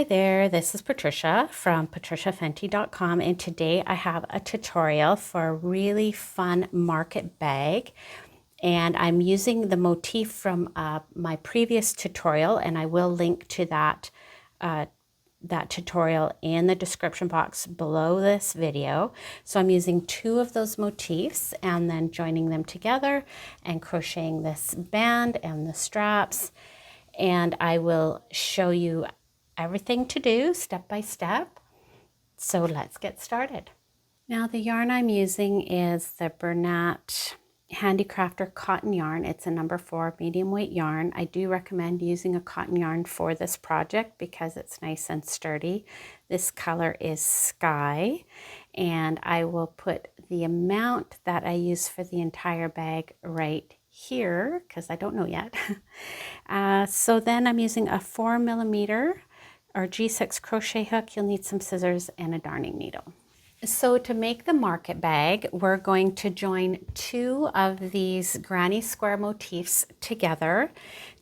there, this is Patricia from patriciafenty.com, and today I have a tutorial for a really fun market bag, and I'm using the motif from my previous tutorial, and I will link to that tutorial in the description box below this video. So I'm using two of those motifs and then joining them together and crocheting this band and the straps, and I will show you everything to do step by step. So let's get started. Now the yarn I'm using is the Bernat Handicrafter cotton yarn. It's a number 4 medium weight yarn. I do recommend using a cotton yarn for this project because it's nice and sturdy. This color is Sky, and I will put the amount that I use for the entire bag right here because I don't know yet. So then I'm using a 4mm or G6 crochet hook. You'll need some scissors and a darning needle. So to make the market bag, we're going to join two of these granny square motifs together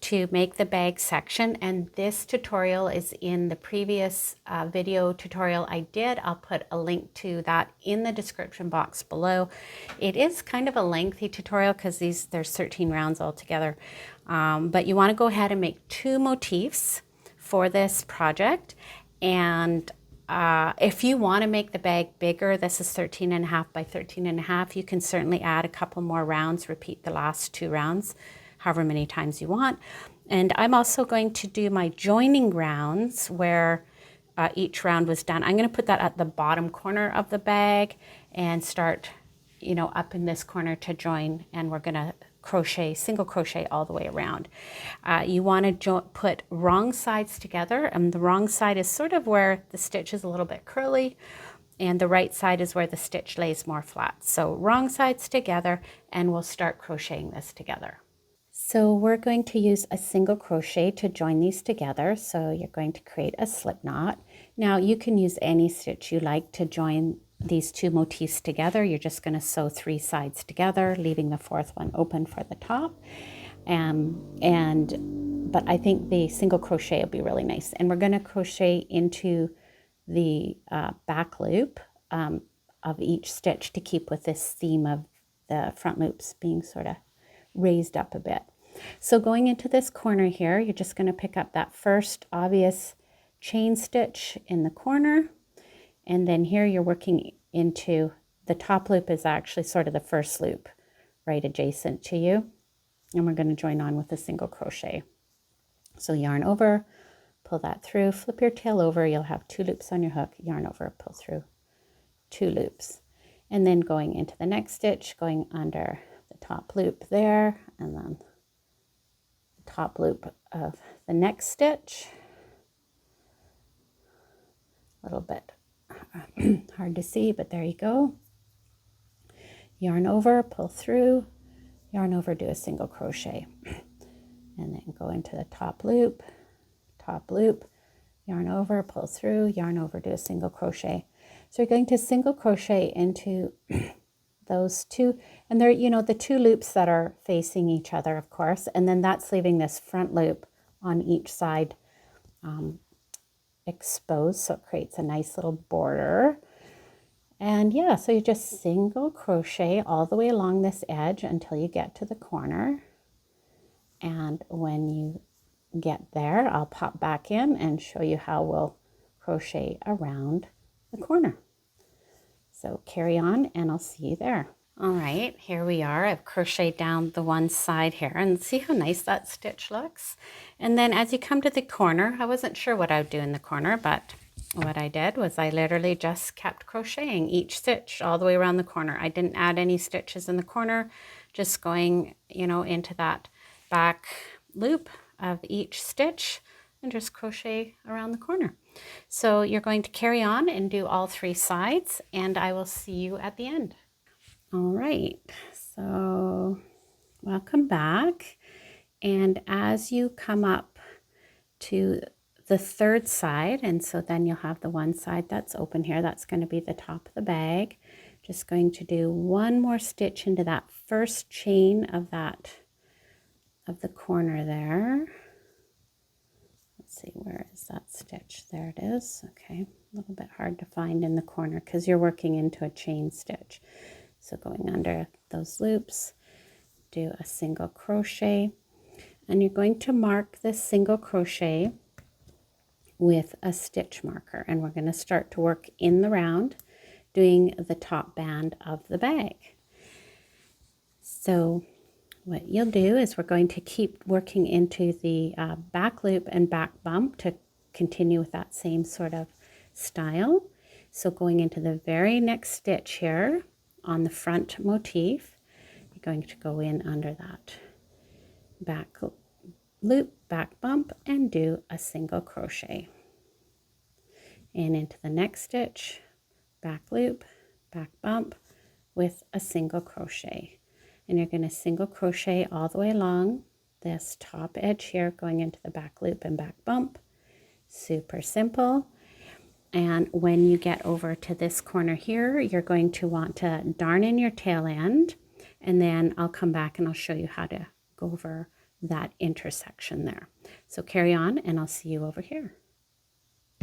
to make the bag section, and this tutorial is in the previous video tutorial I did. I'll put a link to that in the description box below. It is kind of a lengthy tutorial because there's 13 rounds altogether, but you want to go ahead and make two motifs for this project. And if you want to make the bag bigger, this is 13.5 by 13.5, you can certainly add a couple more rounds, repeat the last 2 rounds however many times you want. And I'm also going to do my joining rounds where each round was done. I'm going to put that at the bottom corner of the bag and start, up in this corner to join, and we're going to crochet, single crochet all the way around. You want to put wrong sides together, and the wrong side is sort of where the stitch is a little bit curly, and the right side is where the stitch lays more flat. So wrong sides together, and we'll start crocheting this together. So we're going to use a single crochet to join these together. So you're going to create a slip knot. Now you can use any stitch you like to join these two motifs together. You're just going to sew 3 sides together, leaving the 4th one open for the top. But I think the single crochet will be really nice. And we're going to crochet into the back loop of each stitch to keep with this theme of the front loops being sort of raised up a bit. So going into this corner here, you're just going to pick up that first obvious chain stitch in the corner. And then here you're working into the top loop is actually sort of the first loop right adjacent to you. And we're going to join on with a single crochet. So yarn over, pull that through, flip your tail over. You'll have 2 loops on your hook, yarn over, pull through 2 loops. And then going into the next stitch, going under the top loop there, and then the top loop of the next stitch. A little bit hard to see, but there you go. Yarn over, pull through, yarn over, do a single crochet, and then go into the top loop, yarn over, pull through, yarn over, do a single crochet. So you're going to single crochet into those 2, and they're, the 2 loops that are facing each other, of course, and then that's leaving this front loop on each side exposed, so it creates a nice little border. And yeah, so you just single crochet all the way along this edge until you get to the corner, and when you get there, I'll pop back in and show you how we'll crochet around the corner. So carry on and I'll see you there. All right, here we are. I've crocheted down the one side here, and see how nice that stitch looks. And then as you come to the corner, I wasn't sure what I would do in the corner, but what I did was I literally just kept crocheting each stitch all the way around the corner. I didn't add any stitches in the corner, just going, into that back loop of each stitch and just crochet around the corner. So you're going to carry on and do all 3 sides, and I will see you at the end. All right, so welcome back. And as you come up to the 3rd side, and so then you'll have the one side that's open here, that's going to be the top of the bag. Just going to do 1 more stitch into that first chain of the corner there. let's see, where is that stitch? There it is. Okay, a little bit hard to find in the corner because you're working into a chain stitch. So going under those loops, do a single crochet, and you're going to mark this single crochet with a stitch marker, and we're going to start to work in the round doing the top band of the bag. So what you'll do is we're going to keep working into the back loop and back bump to continue with that same sort of style. So going into the very next stitch here on the front motif, you're going to go in under that back loop, back bump, and do a single crochet. And into the next stitch, back loop, back bump with a single crochet. And you're going to single crochet all the way along this top edge here, going into the back loop and back bump. Super simple. And when you get over to this corner here, you're going to want to darn in your tail end, and then I'll come back and I'll show you how to go over that intersection there. So carry on, and I'll see you over here.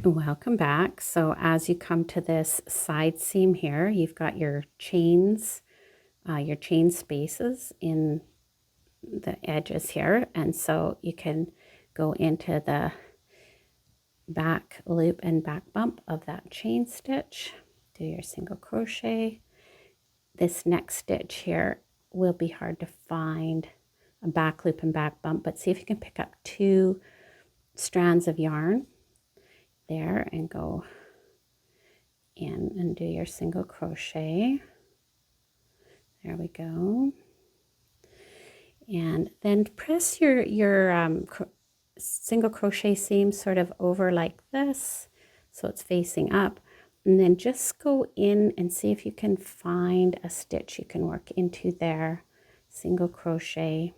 Welcome back. So as you come to this side seam here, you've got your chains, your chain spaces in the edges here, and so you can go into the back loop and back bump of that chain stitch, do your single crochet. This next stitch here will be hard to find a back loop and back bump, but see if you can pick up 2 strands of yarn there and go in and do your single crochet. There we go. And then press your single crochet seam sort of over like this, so it's facing up, and then just go in and see if you can find a stitch you can work into there. Single crochet,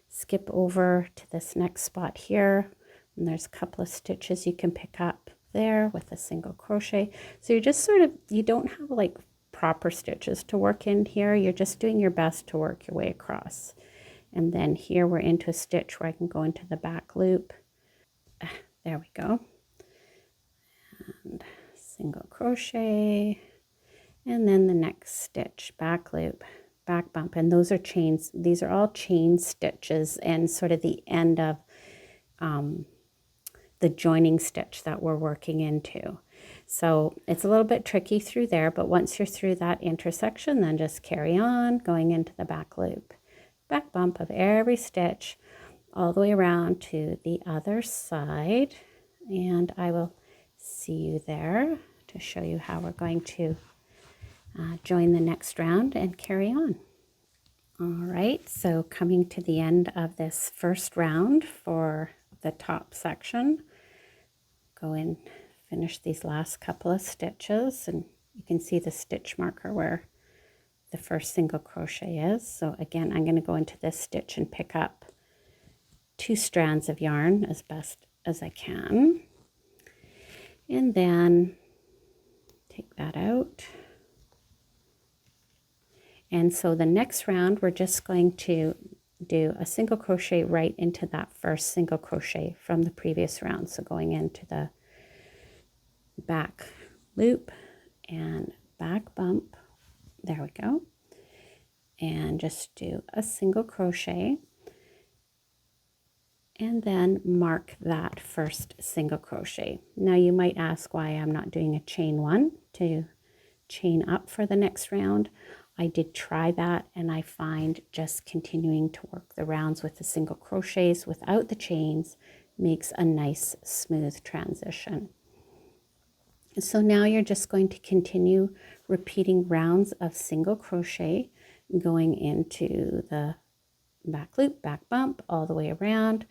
skip over to this next spot here, and there's a couple of stitches you can pick up there with a single crochet. So you're just sort of, you don't have like proper stitches to work in here, you're just doing your best to work your way across. And then here we're into a stitch where I can go into the back loop. There we go. And single crochet, and then the next stitch, back loop, back bump, and those are chains. These are all chain stitches and sort of the end of the joining stitch that we're working into. So it's a little bit tricky through there, but once you're through that intersection, then just carry on going into the back loop, back bump of every stitch all the way around to the other side, and I will see you there to show you how we're going to join the next round and carry on. All right, so coming to the end of this first round for the top section, go in, finish these last couple of stitches, and you can see the stitch marker where the first single crochet is. So again, I'm going to go into this stitch and pick up 2 strands of yarn as best as I can, and then take that out. And so the next round, we're just going to do a single crochet right into that first single crochet from the previous round. So going into the back loop and back bump, there we go, and just do a single crochet, and then mark that first single crochet. Now you might ask why I'm not doing a chain 1 to chain up for the next round. I did try that, and I find just continuing to work the rounds with the single crochets without the chains makes a nice smooth transition. So now you're just going to continue repeating rounds of single crochet going into the back loop, back bump, all the way around.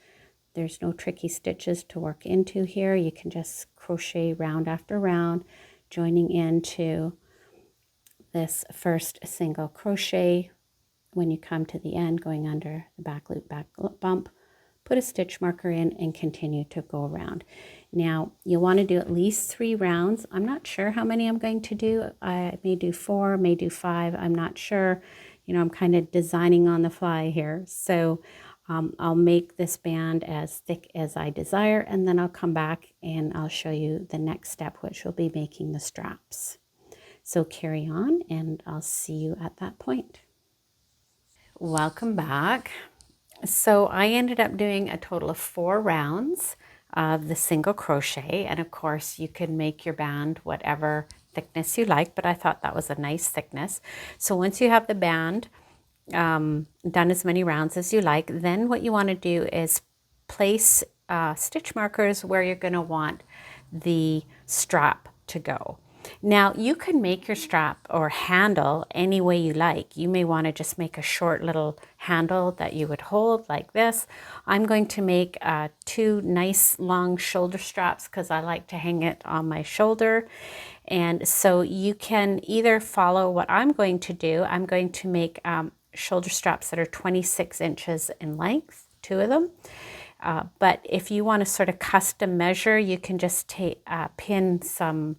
There's no tricky stitches to work into here. You can just crochet round after round, joining into this first single crochet. When you come to the end, going under the back loop, back bump, put a stitch marker in and continue to go around. Now you'll want to do at least 3 rounds. I'm not sure how many I'm going to do. I may do 4, may do 5. I'm not sure. You know, I'm kind of designing on the fly here. So I'll make this band as thick as I desire, and then I'll come back and I'll show you the next step, which will be making the straps. So carry on and I'll see you at that point. Welcome back. So I ended up doing a total of 4 rounds of the single crochet, and of course you can make your band whatever thickness you like, but I thought that was a nice thickness. So once you have the band done as many rounds as you like, then what you want to do is place stitch markers where you're going to want the strap to go. Now you can make your strap or handle any way you like. You may want to just make a short little handle that you would hold like this. I'm going to make 2 nice long shoulder straps because I like to hang it on my shoulder. And so you can either follow what I'm going to do. I'm going to make shoulder straps that are 26 inches in length, 2 of them. But if you want to sort of custom measure, you can just pin some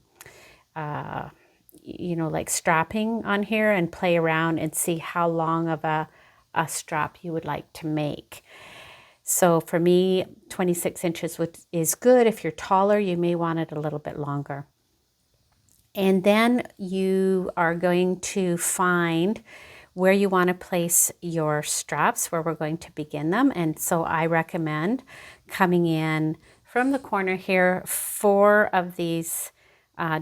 you know, like strapping on here and play around and see how long of a strap you would like to make. So for me, 26 inches is good. If you're taller, you may want it a little bit longer. And then you are going to find where you want to place your straps, where we're going to begin them. And so I recommend coming in from the corner here, 4 of these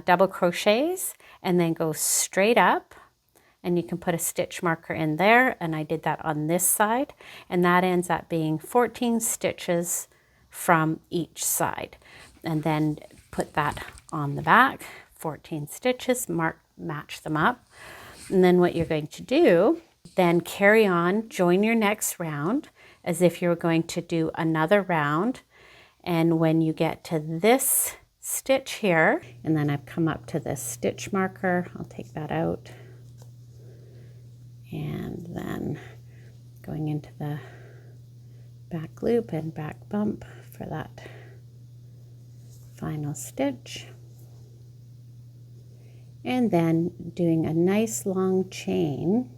double crochets, and then go straight up, and you can put a stitch marker in there, and I did that on this side, and that ends up being 14 stitches from each side. And then put that on the back, 14 stitches, match them up. And then what you're going to do, then carry on, join your next round as if you're going to do another round. And when you get to this stitch here, and then I've come up to this stitch marker, I'll take that out, and then going into the back loop and back bump for that final stitch, and then doing a nice long chain.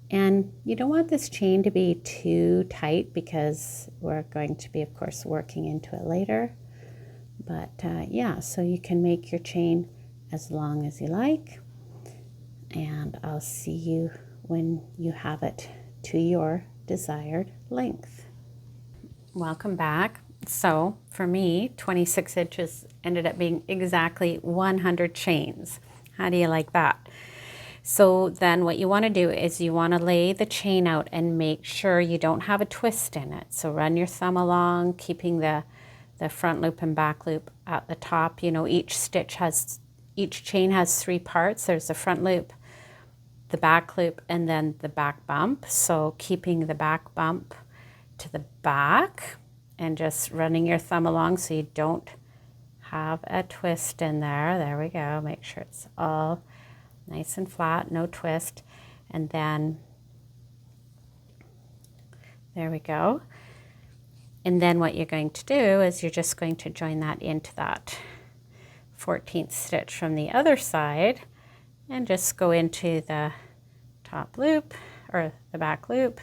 And you don't want this chain to be too tight because we're going to be, of course, working into it later. But yeah, so you can make your chain as long as you like, and I'll see you when you have it to your desired length. Welcome back. So for me, 26 inches ended up being exactly 100 chains. How do you like that? So then what you want to do is you want to lay the chain out and make sure you don't have a twist in it. So run your thumb along, keeping the front loop and back loop at the top. You know, each chain has 3 parts. There's the front loop, the back loop, and then the back bump. So keeping the back bump to the back and just running your thumb along so you don't have a twist in there. There we go. Make sure it's all nice and flat, no twist. And then there we go. And then what you're going to do is you're just going to join that into that 14th stitch from the other side and just go into the top loop or the back loop,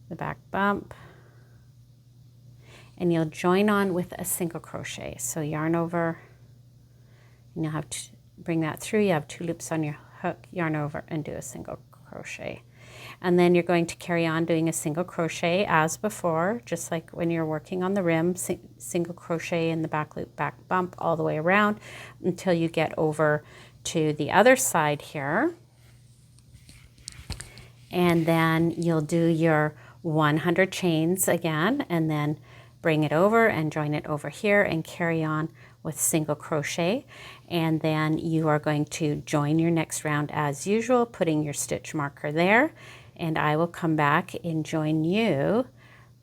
the back bump, and you'll join on with a single crochet. So yarn over, and you'll have to bring that through. You have 2 loops on your hook, yarn over, and do a single crochet. And then you're going to carry on doing a single crochet as before, just like when you're working on the rim, single crochet in the back loop, back bump all the way around until you get over to the other side here. And then you'll do your 100 chains again, and then bring it over and join it over here and carry on with single crochet. And then you are going to join your next round as usual, putting your stitch marker there, and I will come back and join you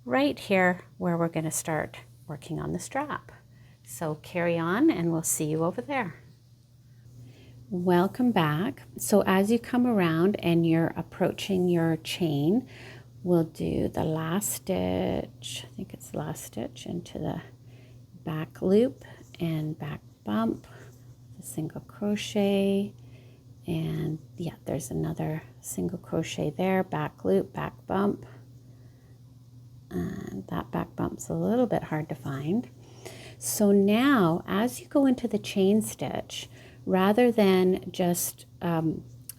right here where we're going to start working on the strap. So carry on and we'll see you over there. Welcome back. So as you come around and you're approaching your chain, we'll do the last stitch, I think it's the last stitch, into the back loop and back bump, the single crochet, And yeah, there's another single crochet there, back loop, back bump. And that back bump's a little bit hard to find. So now as you go into the chain stitch, rather than just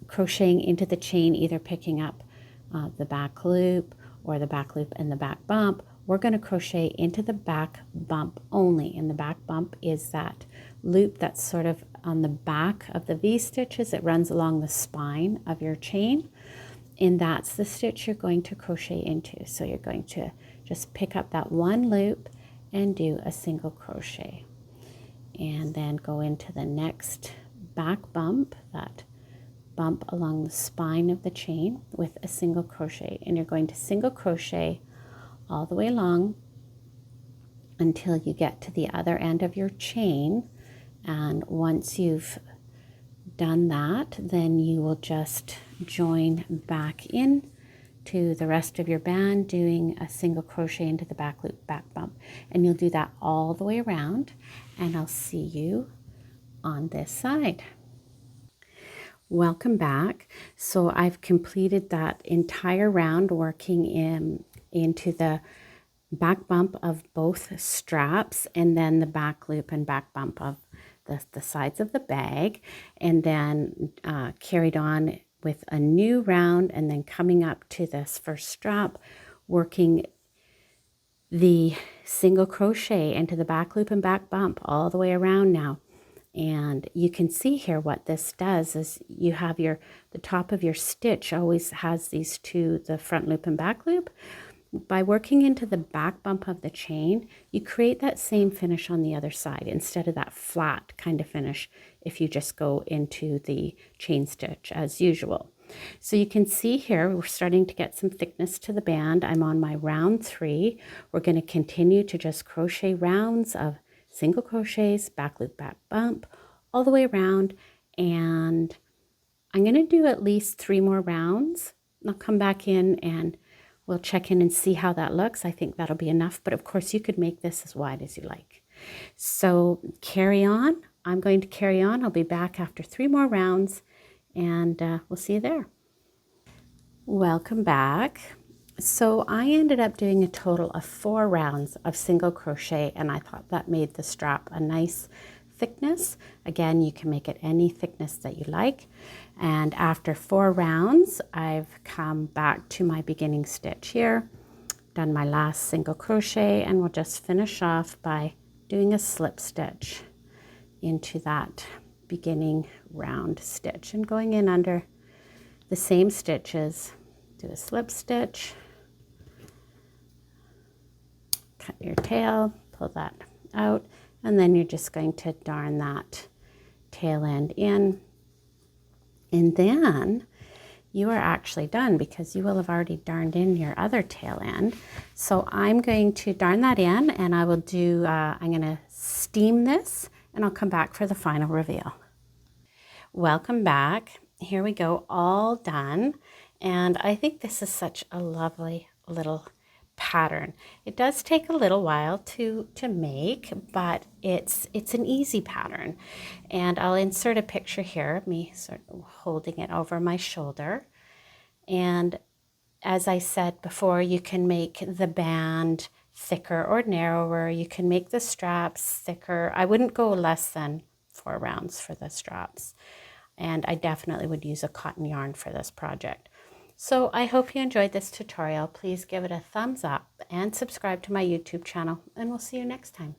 crocheting into the chain, either picking up the back loop or the back loop and the back bump, we're going to crochet into the back bump only. And the back bump is that loop that's sort of on the back of the V-stitches. It runs along the spine of your chain, and that's the stitch you're going to crochet into. So you're going to just pick up that one loop and do a single crochet, and then go into the next back bump, that bump along the spine of the chain, with a single crochet. And you're going to single crochet all the way along until you get to the other end of your chain. And once you've done that, then you will just join back in to the rest of your band, doing a single crochet into the back loop, back bump. And you'll do that all the way around, and I'll see you on this side. Welcome back. So I've completed that entire round working into the back bump of both straps, and then the back loop and back bump of the sides of the bag, and then carried on with a new round, and then coming up to this first strap, working the single crochet into the back loop and back bump all the way around now. And you can see here what this does is you have the top of your stitch always has these two, the front loop and back loop. By working into the back bump of the chain, you create that same finish on the other side instead of that flat kind of finish if you just go into the chain stitch as usual. So you can see here we're starting to get some thickness to the band. I'm on my round 3. We're going to continue to just crochet rounds of single crochets, back loop, back bump, all the way around, and I'm going to do at least 3 more rounds. I'll come back in and we'll check in and see how that looks. I think that'll be enough, but of course you could make this as wide as you like. So carry on. I'm going to carry on. I'll be back after 3 more rounds, and we'll see you there. Welcome back. So I ended up doing a total of 4 rounds of single crochet, and I thought that made the strap a nice thickness. Again, you can make it any thickness that you like. And after 4 rounds, I've come back to my beginning stitch here, done my last single crochet, and we'll just finish off by doing a slip stitch into that beginning round stitch and going in under the same stitches. Do a slip stitch, cut your tail, pull that out, and then you're just going to darn that tail end in, and then you are actually done because you will have already darned in your other tail end. So I'm going to darn that in, and I will do, I'm going to steam this, and I'll come back for the final reveal. Welcome back. Here we go, all done. And I think this is such a lovely little pattern. It does take a little while to make, but it's an easy pattern. And I'll insert a picture here of me sort of holding it over my shoulder. And as I said before, you can make the band thicker or narrower. You can make the straps thicker. I wouldn't go less than 4 rounds for the straps. And I definitely would use a cotton yarn for this project. So I hope you enjoyed this tutorial. Please give it a thumbs up and subscribe to my YouTube channel, and we'll see you next time.